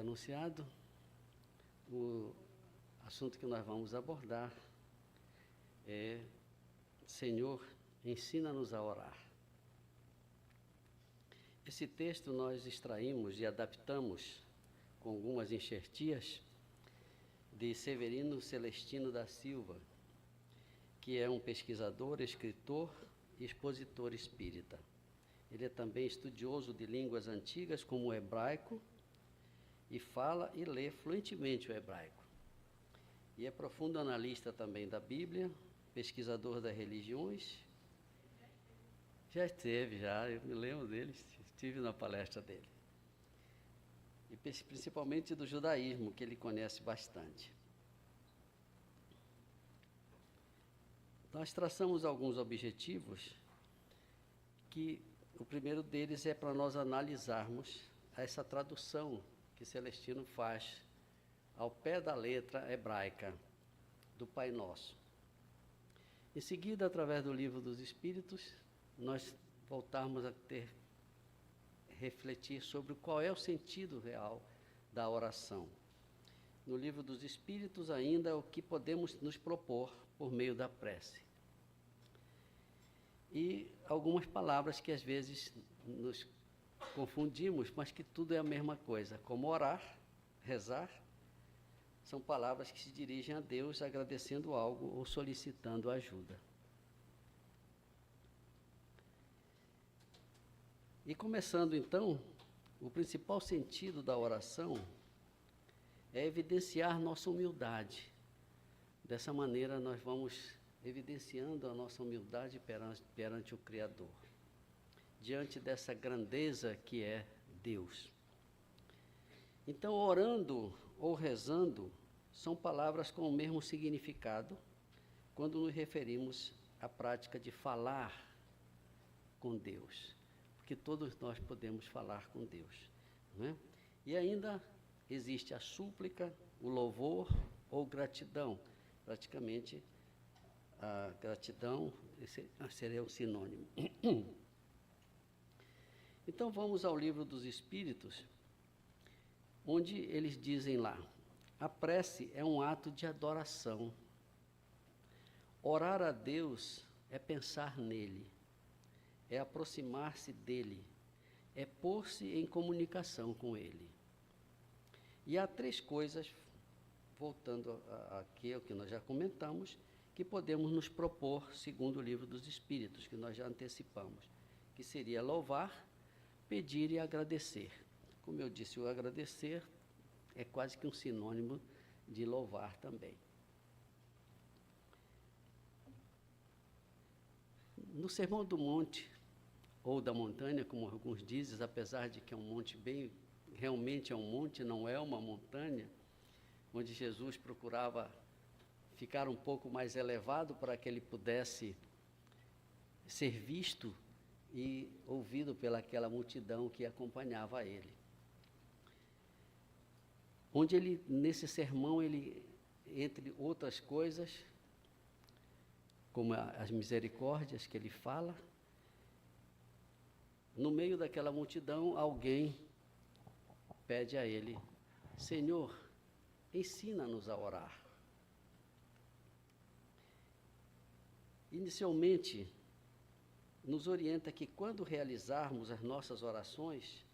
anunciado, o assunto que nós vamos abordar é: Senhor, ensina-nos a orar. Esse texto nós extraímos e adaptamos com algumas enxertias de Severino Celestino da Silva, que é um pesquisador, escritor e expositor espírita. Ele é também estudioso de línguas antigas como o hebraico e fala e lê fluentemente o hebraico. E é profundo analista também da Bíblia, pesquisador das religiões. Já esteve, eu me lembro dele, estive na palestra dele. E principalmente do judaísmo, que ele conhece bastante. Nós traçamos alguns objetivos, que o primeiro deles é para nós analisarmos essa tradução que Celestino faz ao pé da letra hebraica do Pai Nosso. Em seguida, através do Livro dos Espíritos, nós voltarmos a refletir sobre qual é o sentido real da oração. No Livro dos Espíritos, ainda, o que podemos nos propor por meio da prece. E algumas palavras que às vezes nos confundimos, mas que tudo é a mesma coisa, como orar, rezar, são palavras que se dirigem a Deus agradecendo algo ou solicitando ajuda. E começando então, o principal sentido da oração é evidenciar nossa humildade. Dessa maneira nós vamos evidenciando a nossa humildade perante o Criador, diante dessa grandeza que é Deus. Então, orando ou rezando são palavras com o mesmo significado quando nos referimos à prática de falar com Deus, porque todos nós podemos falar com Deus, não é? E ainda existe a súplica, o louvor ou gratidão. Praticamente a gratidão seria o sinônimo. Então vamos ao Livro dos Espíritos, onde eles dizem lá: a prece é um ato de adoração. Orar a Deus é pensar nele, é aproximar-se dele, é pôr-se em comunicação com ele. E há três coisas, voltando aqui ao que nós já comentamos, que podemos nos propor segundo o Livro dos Espíritos, que nós já antecipamos, que seria louvar, pedir e agradecer. Como eu disse, o agradecer é quase que um sinônimo de louvar também. No Sermão do Monte, ou da montanha, como alguns dizem, apesar de que é um monte realmente é um monte, não é uma montanha, onde Jesus procurava ficar um pouco mais elevado para que ele pudesse ser visto e ouvido pelaquela multidão que acompanhava ele. Onde ele, nesse sermão, ele, entre outras coisas, como as misericórdias que ele fala, no meio daquela multidão, alguém pede a ele: Senhor, ensina-nos a orar. Inicialmente, nos orienta que quando realizarmos as nossas orações,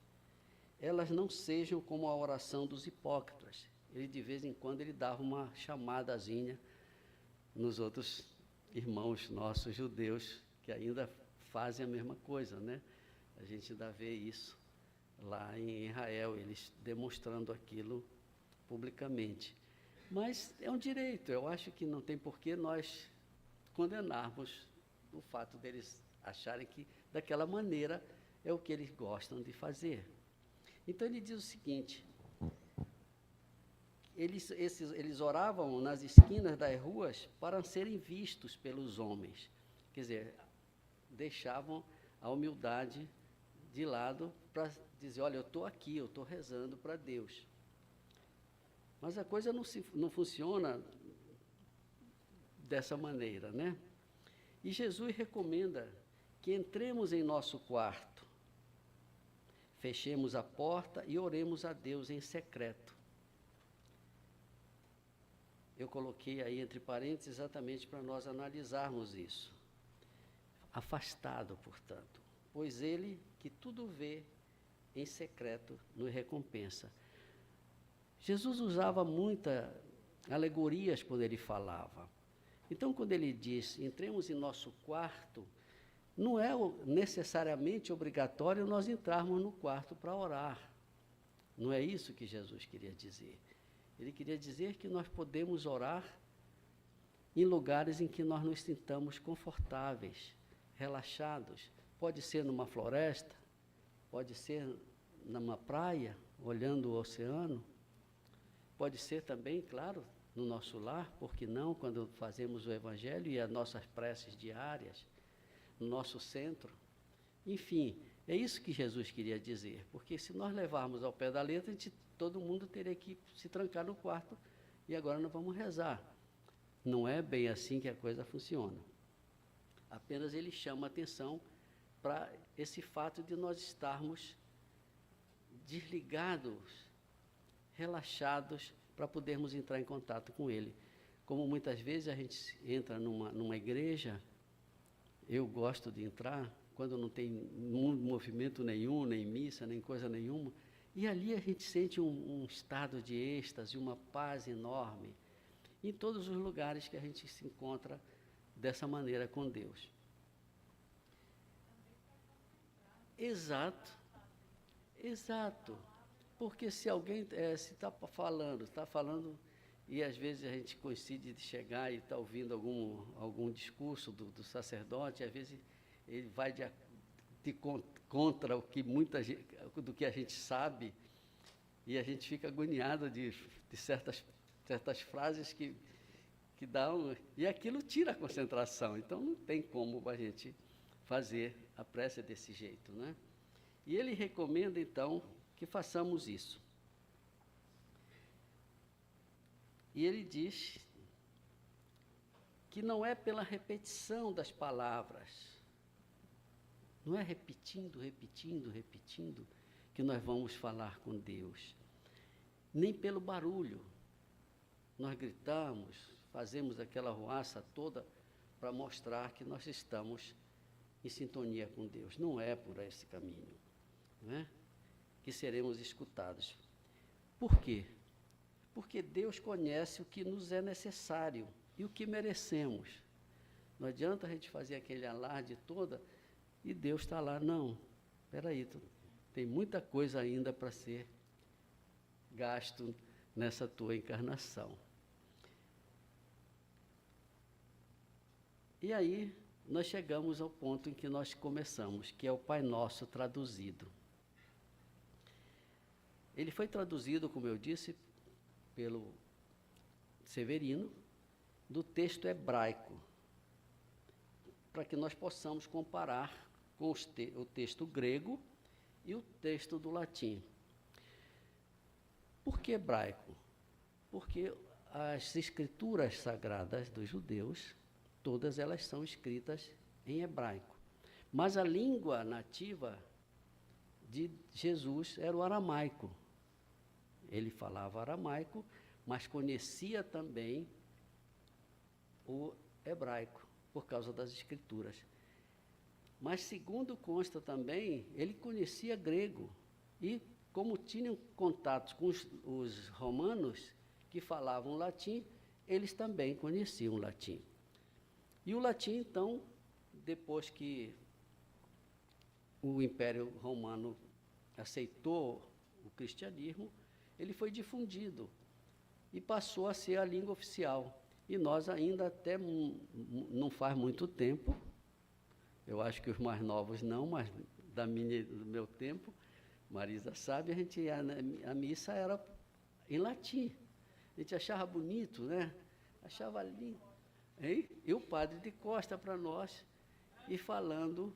elas não sejam como a oração dos hipócritas. Ele, de vez em quando, ele dava uma chamadazinha nos outros irmãos nossos judeus, que ainda fazem a mesma coisa, né? A gente ainda vê isso lá em Israel, eles demonstrando aquilo publicamente. Mas é um direito, eu acho que não tem por que nós condenarmos o fato deles acharem que daquela maneira é o que eles gostam de fazer. Então ele diz o seguinte: eles oravam nas esquinas das ruas para serem vistos pelos homens. Quer dizer, deixavam a humildade de lado para dizer: olha, eu estou aqui, eu estou rezando para Deus. Mas a coisa não funciona dessa maneira, né? E Jesus recomenda que entremos em nosso quarto, fechemos a porta e oremos a Deus em secreto. Eu coloquei aí entre parênteses exatamente para nós analisarmos isso. Afastado, portanto, pois ele que tudo vê em secreto nos recompensa. Jesus usava muitas alegorias quando ele falava. Então, quando ele diz, entremos em nosso quarto, não é necessariamente obrigatório nós entrarmos no quarto para orar. Não é isso que Jesus queria dizer. Ele queria dizer que nós podemos orar em lugares em que nós nos sintamos confortáveis, relaxados. Pode ser numa floresta, pode ser numa praia, olhando o oceano, pode ser também, claro, no nosso lar, por que não, quando fazemos o Evangelho e as nossas preces diárias, no nosso centro. Enfim, é isso que Jesus queria dizer, porque se nós levarmos ao pé da letra, todo mundo teria que se trancar no quarto e agora nós vamos rezar. Não é bem assim que a coisa funciona. Apenas ele chama a atenção para esse fato de nós estarmos desligados, relaxados, para podermos entrar em contato com ele. Como muitas vezes a gente entra numa igreja, eu gosto de entrar, quando não tem movimento nenhum, nem missa, nem coisa nenhuma, e ali a gente sente um estado de êxtase, uma paz enorme, em todos os lugares que a gente se encontra dessa maneira com Deus. Exato, exato. Porque se alguém se está falando, e às vezes a gente coincide de chegar e está ouvindo algum discurso do sacerdote, às vezes ele vai contra o que do que a gente sabe, e a gente fica agoniado de certas frases que dão, e aquilo tira a concentração. Então não tem como a gente fazer a prece desse jeito, né? E ele recomenda, então, que façamos isso. E ele diz que não é pela repetição das palavras, não é repetindo que nós vamos falar com Deus, nem pelo barulho. Nós gritamos, fazemos aquela ruaça toda para mostrar que nós estamos em sintonia com Deus. Não é por esse caminho, não é? Que seremos escutados. Por quê? Porque Deus conhece o que nos é necessário e o que merecemos. Não adianta a gente fazer aquele alarde toda e Deus está lá. Não, espera aí, tem muita coisa ainda para ser gasto nessa tua encarnação. E aí nós chegamos ao ponto em que nós começamos, que é o Pai Nosso traduzido. Ele foi traduzido, como eu disse, pelo Severino, do texto hebraico, para que nós possamos comparar com o texto grego e o texto do latim. Por que hebraico? Porque as escrituras sagradas dos judeus, todas elas são escritas em hebraico. Mas a língua nativa de Jesus era o aramaico. Ele falava aramaico, mas conhecia também o hebraico, por causa das escrituras. Mas, segundo consta também, ele conhecia grego. E, como tinham contatos com os romanos, que falavam latim, eles também conheciam latim. E o latim, então, depois que o Império Romano aceitou o cristianismo, ele foi difundido e passou a ser a língua oficial. E nós ainda até não faz muito tempo, eu acho que os mais novos não, mas do meu tempo, Marisa sabe, a missa era em latim. A gente achava bonito, né? Achava lindo. Hein? E o padre de costa para nós, e falando,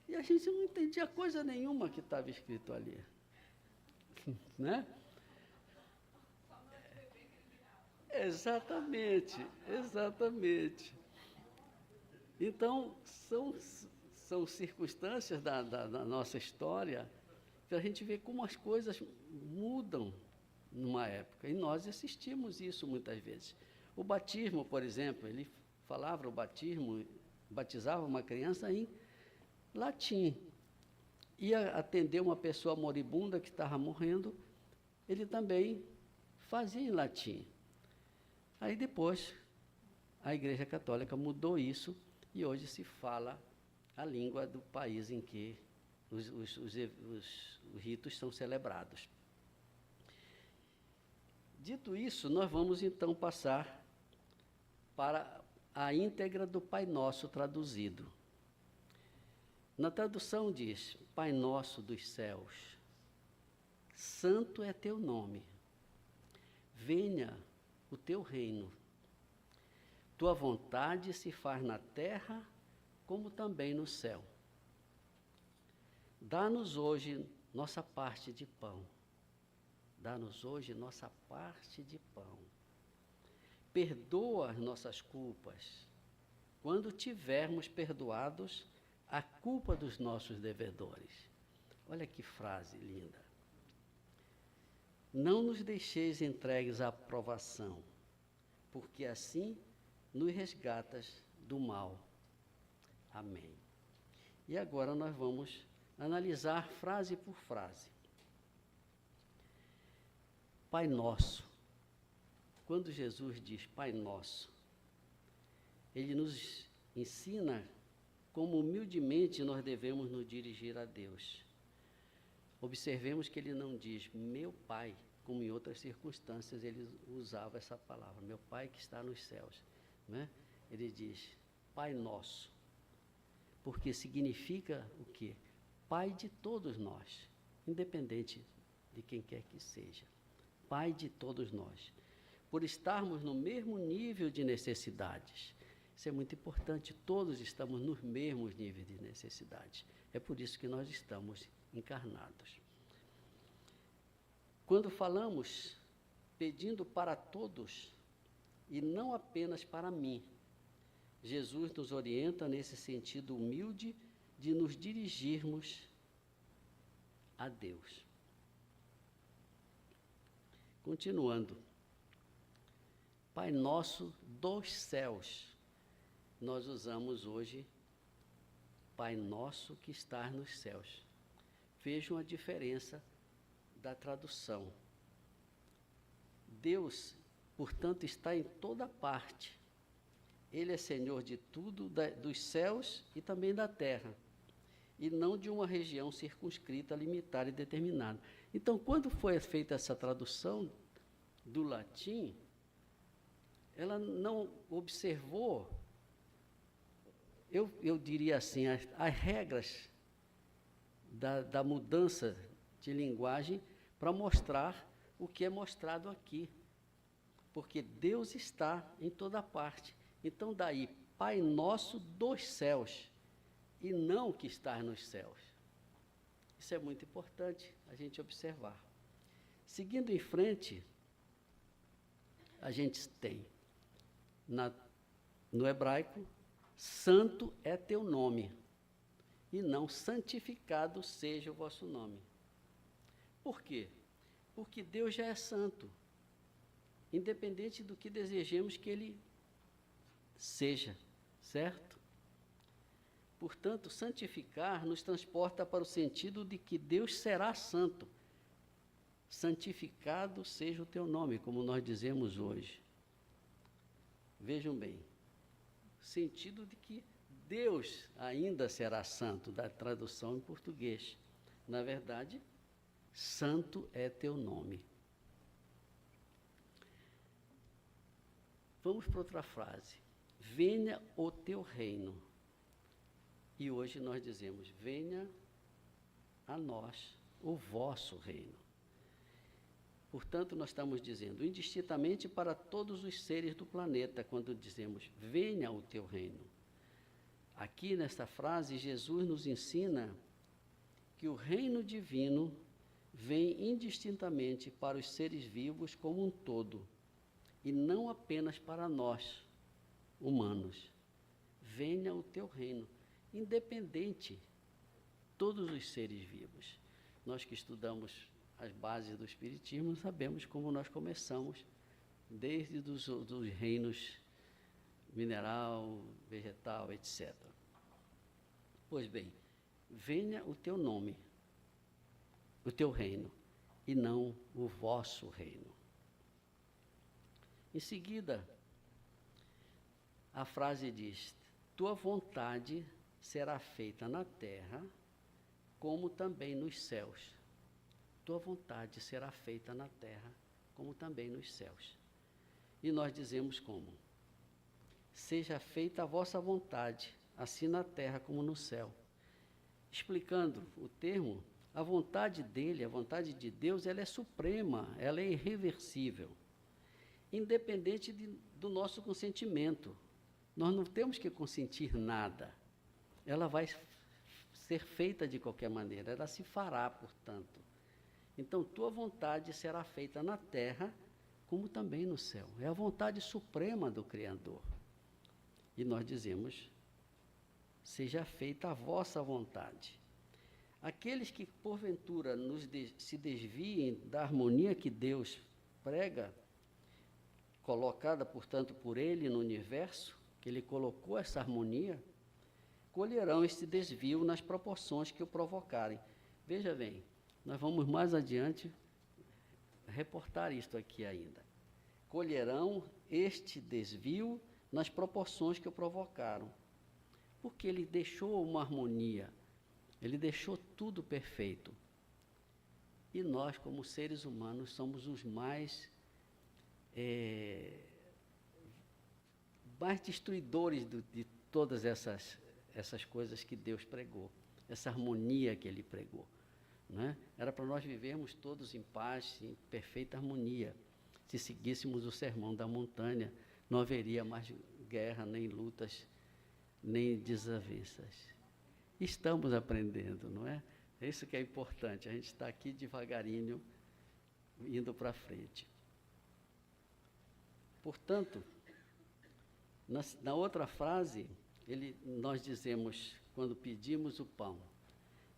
e a gente não entendia coisa nenhuma que estava escrito ali. Né? Exatamente. Então, são circunstâncias da nossa história que a gente vê como as coisas mudam numa época. E nós assistimos isso muitas vezes. O batismo, por exemplo, ele falava o batismo, batizava uma criança em latim. Ia atender uma pessoa moribunda que estava morrendo, ele também fazia em latim. Aí depois, a Igreja Católica mudou isso e hoje se fala a língua do país em que os ritos são celebrados. Dito isso, nós vamos então passar para a íntegra do Pai Nosso traduzido. Na tradução diz: Pai Nosso dos céus, santo é teu nome, venha o teu reino. Tua vontade se faz na terra como também no céu. Dá-nos hoje nossa parte de pão. Dá-nos hoje nossa parte de pão. Perdoa as nossas culpas, quando tivermos perdoados a culpa dos nossos devedores. Olha que frase linda. Não nos deixeis entregues à provação, porque assim nos resgatas do mal. Amém. E agora nós vamos analisar frase por frase. Pai Nosso. Quando Jesus diz Pai Nosso, ele nos ensina como humildemente nós devemos nos dirigir a Deus. Observemos que ele não diz meu Pai, como em outras circunstâncias ele usava essa palavra, meu Pai que está nos céus. Né? Ele diz Pai Nosso, porque significa o quê? Pai de todos nós, independente de quem quer que seja. Pai de todos nós. Por estarmos no mesmo nível de necessidades. Isso é muito importante, todos estamos nos mesmos níveis de necessidade. É por isso que nós estamos encarnados. Quando falamos pedindo para todos e não apenas para mim, Jesus nos orienta nesse sentido humilde de nos dirigirmos a Deus. Continuando. Pai Nosso dos céus. Nós usamos hoje Pai Nosso que está nos céus. Vejam a diferença da tradução. Deus, portanto, está em toda parte. Ele é Senhor de tudo, dos céus e também da terra, e não de uma região circunscrita, limitada e determinada. Então, quando foi feita essa tradução do latim, ela não observou, eu diria assim, as regras da mudança de linguagem para mostrar o que é mostrado aqui. Porque Deus está em toda parte. Então, daí, Pai Nosso dos céus, e não que está nos céus. Isso é muito importante a gente observar. Seguindo em frente, a gente tem, no hebraico, santo é teu nome, e não santificado seja o vosso nome. Por quê? Porque Deus já é santo, independente do que desejemos que Ele seja, certo? Portanto, santificar nos transporta para o sentido de que Deus será santo. Santificado seja o teu nome, como nós dizemos hoje. Vejam bem, sentido de que Deus ainda será santo, da tradução em português. Na verdade, santo é teu nome. Vamos para outra frase. Venha o teu reino. E hoje nós dizemos, venha a nós o vosso reino. Portanto, nós estamos dizendo indistintamente para todos os seres do planeta, quando dizemos, venha o teu reino. Aqui, nesta frase, Jesus nos ensina que o reino divino vem indistintamente para os seres vivos como um todo, e não apenas para nós, humanos. Venha o teu reino. independente, todos os seres vivos. Nós que estudamos as bases do Espiritismo sabemos como nós começamos, desde dos reinos mineral, vegetal, etc. Pois bem, venha o teu nome, o teu reino, e não o vosso reino. Em seguida, a frase diz: tua vontade será feita na terra, como também nos céus. Tua vontade será feita na terra, como também nos céus. E nós dizemos como? Seja feita a vossa vontade, assim na terra como no céu. Explicando o termo, a vontade dele, a vontade de Deus, ela é suprema, ela é irreversível, independente do nosso consentimento. Nós não temos que consentir nada. Ela vai ser feita de qualquer maneira, ela se fará, portanto. Então, tua vontade será feita na terra, como também no céu. É a vontade suprema do Criador. E nós dizemos, seja feita a vossa vontade. Aqueles que, porventura, se desviem da harmonia que Deus prega, colocada, portanto, por Ele no universo, que Ele colocou essa harmonia, colherão este desvio nas proporções que o provocarem. Veja bem, nós vamos mais adiante reportar isto aqui ainda. Colherão este desvio nas proporções que o provocaram. Porque ele deixou uma harmonia, ele deixou tudo perfeito. E nós, como seres humanos, somos os mais destruidores de todas essas coisas que Deus pregou, essa harmonia que Ele pregou. Né? Era para nós vivermos todos em paz, em perfeita harmonia. Se seguíssemos o sermão da montanha, não haveria mais guerra, nem lutas, nem desavenças. Estamos aprendendo, não é? É isso que é importante, a gente está aqui devagarinho, indo para frente. Portanto, na outra frase, nós dizemos, quando pedimos o pão,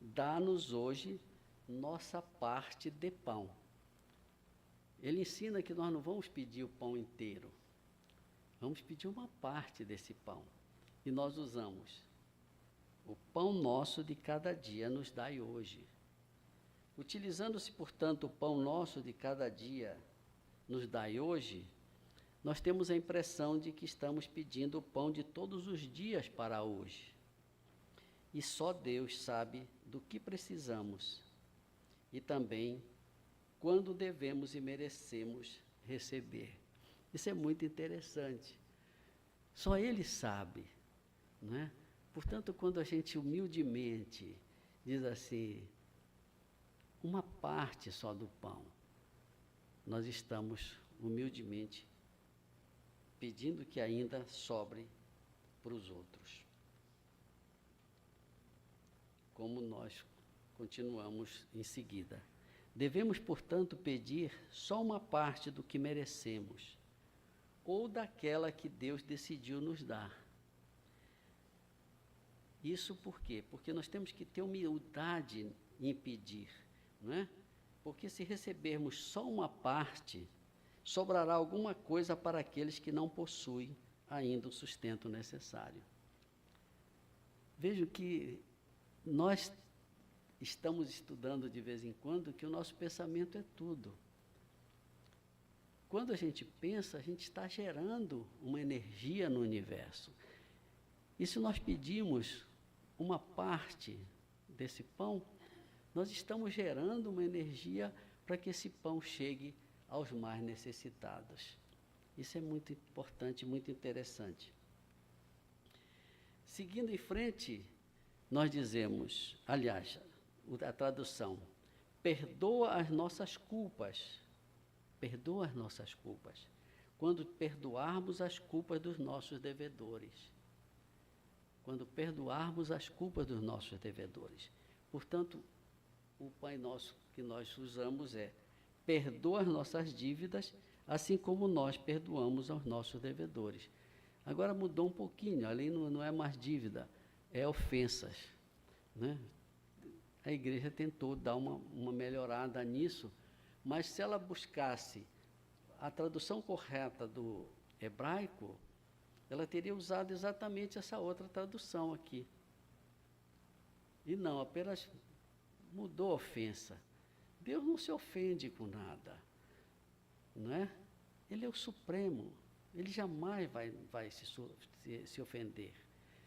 dá-nos hoje nossa parte de pão. Ele ensina que nós não vamos pedir o pão inteiro, vamos pedir uma parte desse pão. E nós usamos, o pão nosso de cada dia nos dai hoje. Utilizando-se, portanto, o pão nosso de cada dia nos dai hoje, nós temos a impressão de que estamos pedindo o pão de todos os dias para hoje. E só Deus sabe do que precisamos e também quando devemos e merecemos receber. Isso é muito interessante. Só Ele sabe, não é? Portanto, quando a gente humildemente diz assim, uma parte só do pão, nós estamos humildemente pedindo que ainda sobre para os outros. Como nós continuamos em seguida. Devemos, portanto, pedir só uma parte do que merecemos, ou daquela que Deus decidiu nos dar. Isso por quê? Porque nós temos que ter humildade em pedir, não é? Porque se recebermos só uma parte, sobrará alguma coisa para aqueles que não possuem ainda o sustento necessário. Vejo que nós estamos estudando de vez em quando que o nosso pensamento é tudo. Quando a gente pensa, a gente está gerando uma energia no universo. E se nós pedimos uma parte desse pão, nós estamos gerando uma energia para que esse pão chegue aos mais necessitados. Isso é muito importante, muito interessante. Seguindo em frente, nós dizemos, aliás, a tradução, perdoa as nossas culpas. Perdoa as nossas culpas. Quando perdoarmos as culpas dos nossos devedores. Quando perdoarmos as culpas dos nossos devedores. Portanto, o Pai Nosso que nós usamos é, perdoa as nossas dívidas, assim como nós perdoamos aos nossos devedores. Agora mudou um pouquinho, ali não é mais dívida, é ofensas, né? A igreja tentou dar uma melhorada nisso, mas se ela buscasse a tradução correta do hebraico, ela teria usado exatamente essa outra tradução aqui. E não, apenas mudou a ofensa. Deus não se ofende com nada, não é? Ele é o Supremo, ele jamais vai se ofender,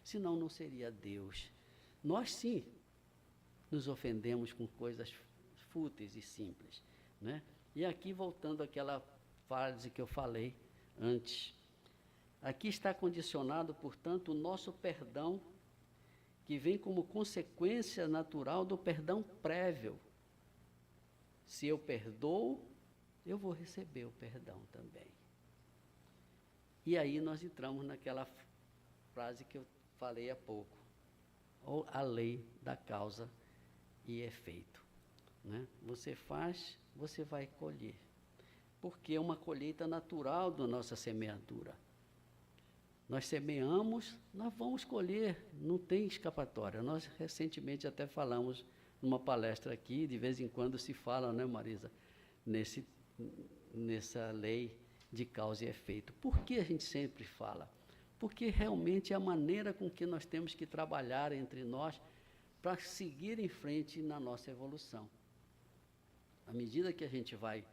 senão não seria Deus. Nós sim nos ofendemos com coisas fúteis e simples, né? E aqui, voltando àquela frase que eu falei antes, aqui está condicionado, portanto, o nosso perdão, que vem como consequência natural do perdão prévio. Se eu perdoo, eu vou receber o perdão também. E aí nós entramos naquela frase que eu falei há pouco, ou a lei da causa e efeito, né? Você faz, você vai colher, porque é uma colheita natural da nossa semeadura. Nós semeamos, nós vamos colher, não tem escapatória. Nós recentemente até falamos numa palestra aqui, de vez em quando se fala, né, Marisa, nessa lei de causa e efeito. Por que a gente sempre fala? Porque realmente é a maneira com que nós temos que trabalhar entre nós para seguir em frente na nossa evolução. À medida que a gente vai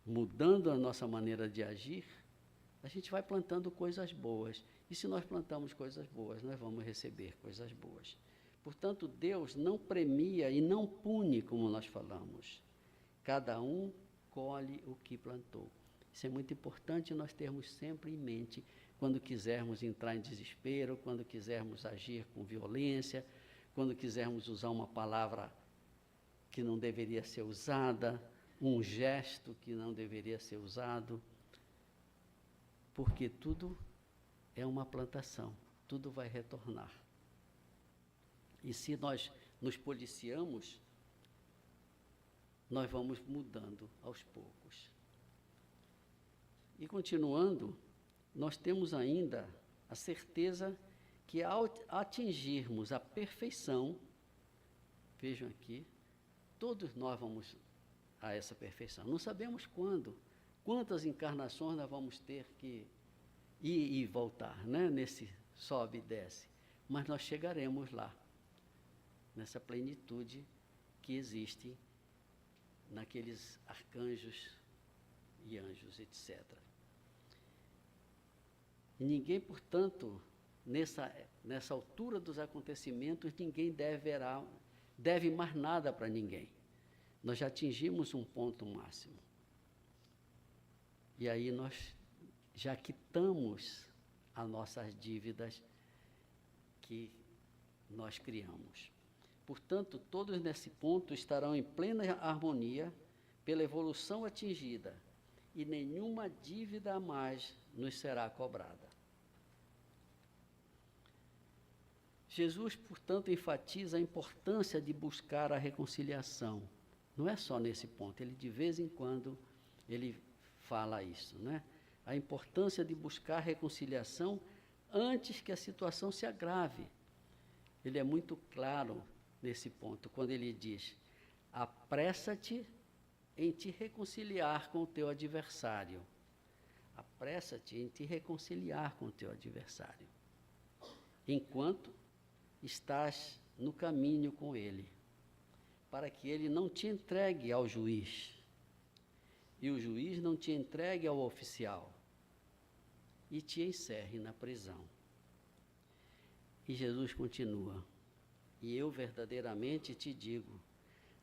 mudando a nossa maneira de agir, a gente vai plantando coisas boas. E se nós plantamos coisas boas, nós vamos receber coisas boas. Portanto, Deus não premia e não pune, como nós falamos. Cada um colhe o que plantou. Isso é muito importante nós termos sempre em mente quando quisermos entrar em desespero, quando quisermos agir com violência, quando quisermos usar uma palavra que não deveria ser usada, um gesto que não deveria ser usado, porque tudo é uma plantação, tudo vai retornar. E se nós nos policiamos, nós vamos mudando aos poucos. E continuando, nós temos ainda a certeza que ao atingirmos a perfeição, vejam aqui, todos nós vamos a essa perfeição. Não sabemos quando, quantas encarnações nós vamos ter que ir e voltar, né? Nesse sobe e desce. Mas nós chegaremos lá, nessa plenitude que existe naqueles arcanjos e anjos, etc. E ninguém, portanto, nessa altura dos acontecimentos, ninguém deve mais nada para ninguém. Nós já atingimos um ponto máximo. E aí nós já quitamos as nossas dívidas que nós criamos. Portanto, todos nesse ponto estarão em plena harmonia pela evolução atingida, e nenhuma dívida a mais nos será cobrada. Jesus, portanto, enfatiza a importância de buscar a reconciliação. Não é só nesse ponto, ele de vez em quando ele fala isso, né? A importância de buscar reconciliação antes que a situação se agrave. Ele é muito claro nesse ponto, quando ele diz: apressa-te em te reconciliar com o teu adversário. Apressa-te em te reconciliar com o teu adversário, enquanto estás no caminho com ele, para que ele não te entregue ao juiz, e o juiz não te entregue ao oficial, e te encerre na prisão. E Jesus continua: e eu verdadeiramente te digo,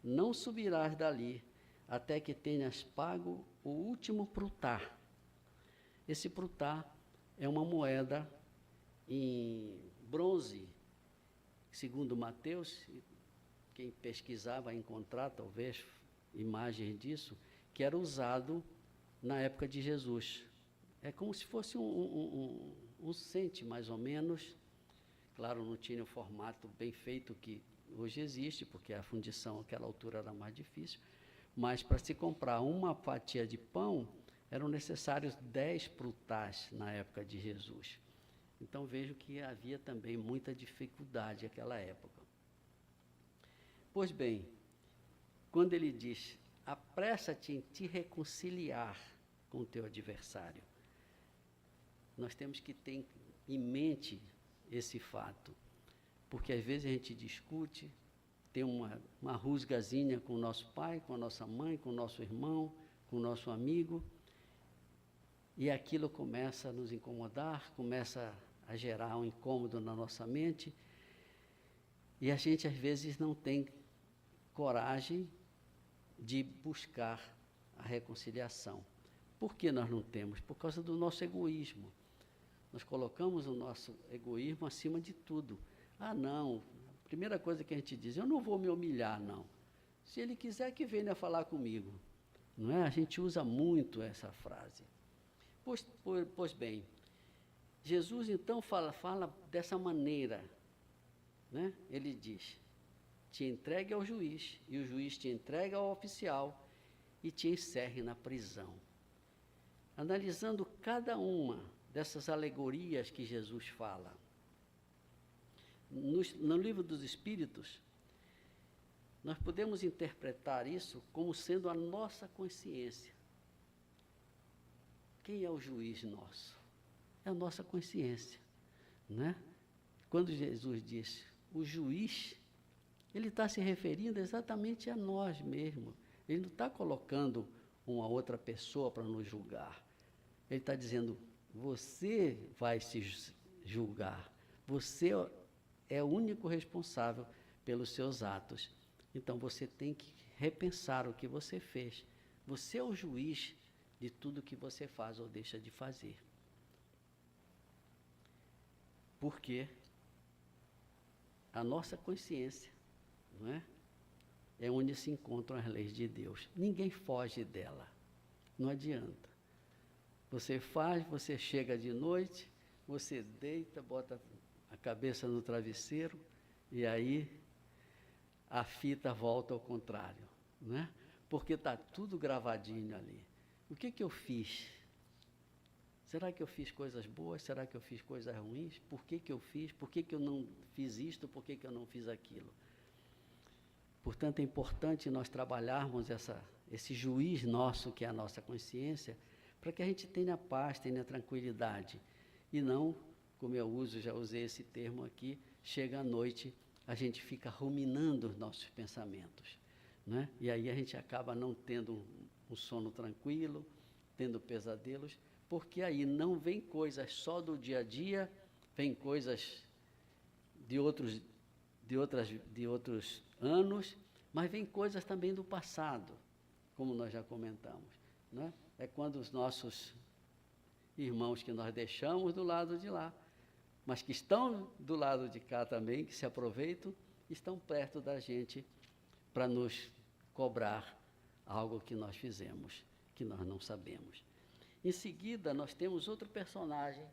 não subirás dali até que tenhas pago o último prutar. Esse prutar é uma moeda em bronze, segundo Mateus. Quem pesquisar vai encontrar, talvez, imagens disso, que era usado na época de Jesus. É como se fosse um cente, mais ou menos. Claro, não tinha o formato bem feito que hoje existe, porque a fundição naquela altura era mais difícil. Mas para se comprar uma fatia de pão, eram necessários 10 prutás na época de Jesus. Então vejo que havia também muita dificuldade naquela época. Pois bem, quando ele diz, apressa-te em te reconciliar com o teu adversário, nós temos que ter em mente esse fato, porque às vezes a gente discute, tem uma rusgazinha com o nosso pai, com a nossa mãe, com o nosso irmão, com o nosso amigo, e aquilo começa a nos incomodar, começa a gerar um incômodo na nossa mente, e a gente às vezes não tem coragem de buscar a reconciliação. Por que nós não temos? Por causa do nosso egoísmo. Nós colocamos o nosso egoísmo acima de tudo. Ah, não, a primeira coisa que a gente diz, eu não vou me humilhar, não. Se ele quiser que venha falar comigo. Não é? A gente usa muito essa frase. Pois bem, Jesus então fala dessa maneira, né? Ele diz, te entregue ao juiz, e o juiz te entrega ao oficial e te encerre na prisão. Analisando cada uma dessas alegorias que Jesus fala, no livro dos Espíritos, nós podemos interpretar isso como sendo a nossa consciência. Quem é o juiz nosso? É a nossa consciência, né? Quando Jesus diz, o juiz, ele está se referindo exatamente a nós mesmos. Ele não está colocando uma outra pessoa para nos julgar. Ele está dizendo, você vai se julgar. Você é o único responsável pelos seus atos. Então, você tem que repensar o que você fez. Você é o juiz de tudo que você faz ou deixa de fazer. Porque a nossa consciência, não é? É onde se encontram as leis de Deus. Ninguém foge dela. Não adianta. Você faz, você chega de noite, você deita, bota a cabeça no travesseiro e aí a fita volta ao contrário, né? Porque está tudo gravadinho ali. O que eu fiz? Será que eu fiz coisas boas? Será que eu fiz coisas ruins? Por que eu fiz? Por que eu não fiz isto? Por que eu não fiz aquilo? Portanto, é importante nós trabalharmos esse juiz nosso, que é a nossa consciência, para que a gente tenha paz, tenha tranquilidade. E não, como já usei esse termo aqui, chega à noite, a gente fica ruminando os nossos pensamentos, né? E aí a gente acaba não tendo um sono tranquilo, tendo pesadelos, porque aí não vem coisas só do dia a dia, vem coisas de outros anos, mas vem coisas também do passado, como nós já comentamos, né? É quando os nossos irmãos que nós deixamos do lado de lá, mas que estão do lado de cá também, que se aproveitam, estão perto da gente para nos cobrar algo que nós fizemos, que nós não sabemos. Em seguida, nós temos outro personagem,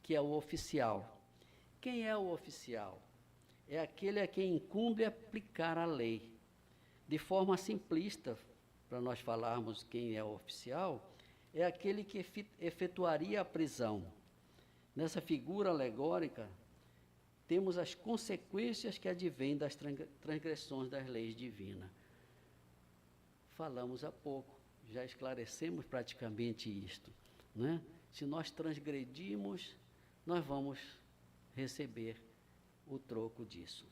que é o oficial. Quem é o oficial? É aquele a quem incumbe aplicar a lei. De forma simplista, para nós falarmos quem é o oficial, é aquele que efetuaria a prisão. Nessa figura alegórica, temos as consequências que advêm das transgressões das leis divinas. Falamos há pouco, já esclarecemos praticamente isto, né? Se nós transgredirmos, nós vamos receber o troco disso.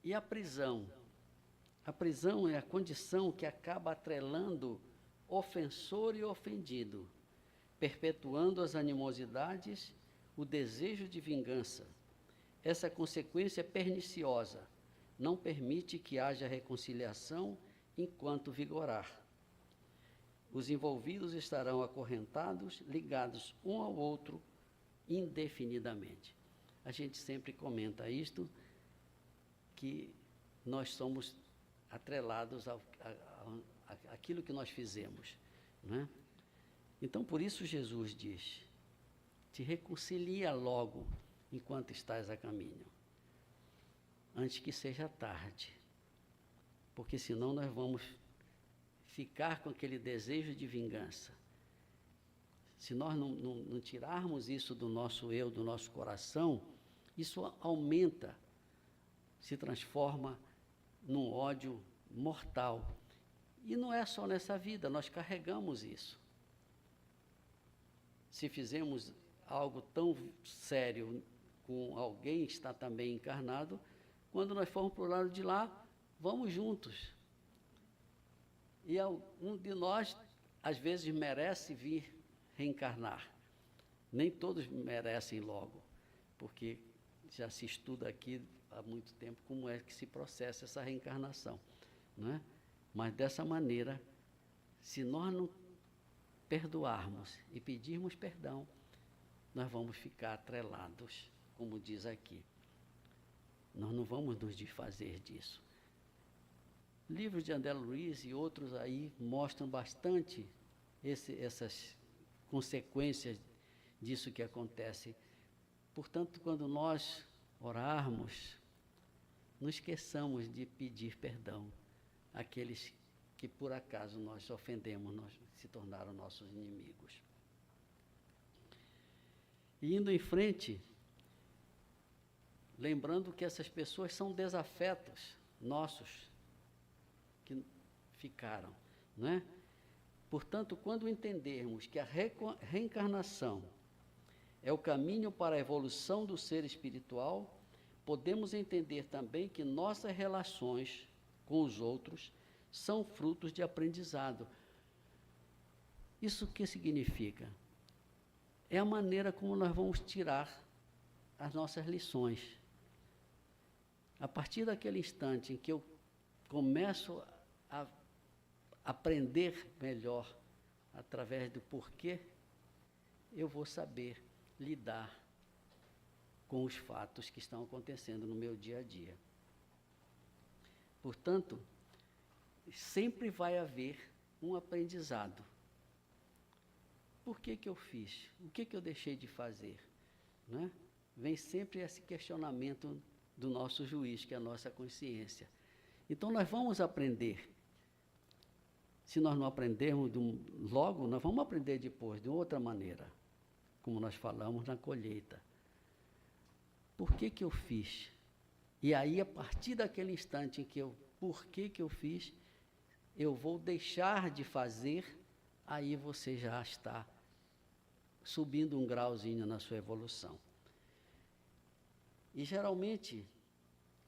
E a prisão? A prisão é a condição que acaba atrelando ofensor e ofendido, perpetuando as animosidades, o desejo de vingança. Essa consequência é perniciosa, não permite que haja reconciliação enquanto vigorar. Os envolvidos estarão acorrentados, ligados um ao outro, indefinidamente. A gente sempre comenta isto, que nós somos atrelados àquilo que nós fizemos, né? Então, por isso Jesus diz, te reconcilia logo enquanto estás a caminho, antes que seja tarde, porque senão nós vamos ficar com aquele desejo de vingança. Se nós não tirarmos isso do nosso eu, do nosso coração, isso aumenta, se transforma num ódio mortal. E não é só nessa vida, nós carregamos isso. Se fizemos algo tão sério com alguém que está também encarnado, quando nós formos para o lado de lá, vamos juntos. E um de nós, às vezes, merece vir reencarnar. Nem todos merecem logo, porque já se estuda aqui há muito tempo como é que se processa essa reencarnação, não é? Mas dessa maneira, se nós não perdoarmos e pedirmos perdão, nós vamos ficar atrelados, como diz aqui. Nós não vamos nos desfazer disso. Livros de André Luiz e outros aí mostram bastante essas consequências disso que acontece. Portanto, quando nós orarmos, não esqueçamos de pedir perdão àqueles que por acaso nós ofendemos, nós se tornaram nossos inimigos. E indo em frente, lembrando que essas pessoas são desafetos nossos que ficaram, não é? Portanto, quando entendermos que a reencarnação é o caminho para a evolução do ser espiritual, podemos entender também que nossas relações com os outros são frutos de aprendizado. Isso o que significa? É a maneira como nós vamos tirar as nossas lições. A partir daquele instante em que eu começo a aprender melhor através do porquê, eu vou saber lidar com os fatos que estão acontecendo no meu dia a dia. Portanto, sempre vai haver um aprendizado. Por que eu fiz? O que eu deixei de fazer? Não é? Vem sempre esse questionamento do nosso juiz, que é a nossa consciência. Então, nós vamos aprender. Se nós não aprendermos logo, nós vamos aprender depois, de outra maneira, como nós falamos na colheita. Por que eu fiz? E aí, a partir daquele instante em que por que eu fiz, eu vou deixar de fazer, aí você já está subindo um grauzinho na sua evolução. E geralmente,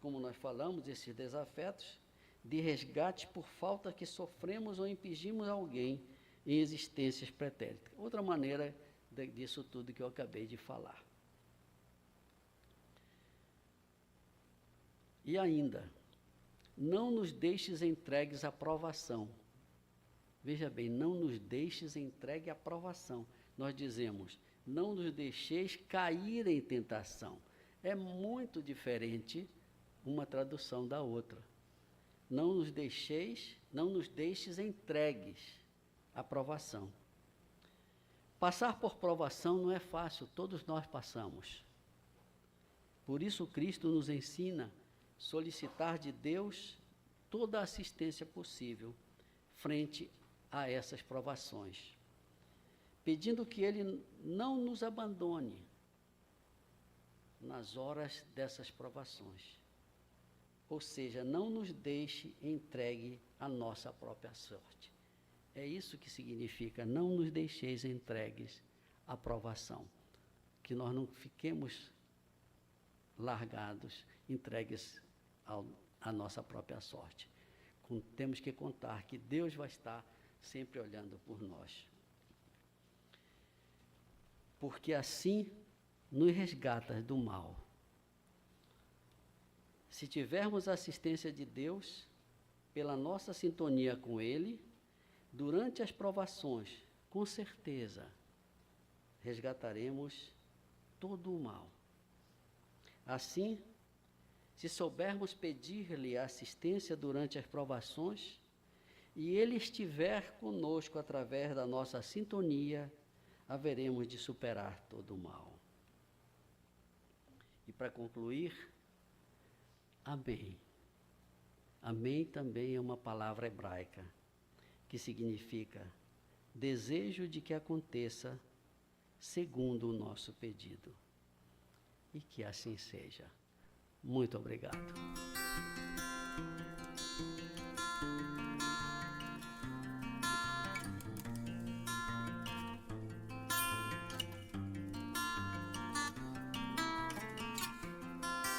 como nós falamos, esses desafetos de resgate por falta que sofremos ou impingimos alguém em existências pretéritas. Outra maneira disso tudo que eu acabei de falar. E ainda, não nos deixes entregues à provação. Veja bem, não nos deixes entregue à provação. Nós dizemos, não nos deixeis cair em tentação. É muito diferente uma tradução da outra. Não nos deixes entregues à provação. Passar por provação não é fácil, todos nós passamos. Por isso Cristo nos ensina solicitar de Deus toda a assistência possível frente a essas provações, pedindo que Ele não nos abandone nas horas dessas provações. Ou seja, não nos deixe entregue à nossa própria sorte. É isso que significa, não nos deixeis entregues à provação. Que nós não fiquemos largados, entregues à nossa própria sorte. Temos que contar que Deus vai estar sempre olhando por nós. Porque assim nos resgata do mal. Se tivermos a assistência de Deus, pela nossa sintonia com Ele, durante as provações, com certeza, resgataremos todo o mal. Assim, se soubermos pedir-lhe assistência durante as provações, e Ele estiver conosco através da nossa sintonia, haveremos de superar todo o mal. E para concluir, Amém. Amém também é uma palavra hebraica, que significa desejo de que aconteça segundo o nosso pedido. E que assim seja. Muito obrigado.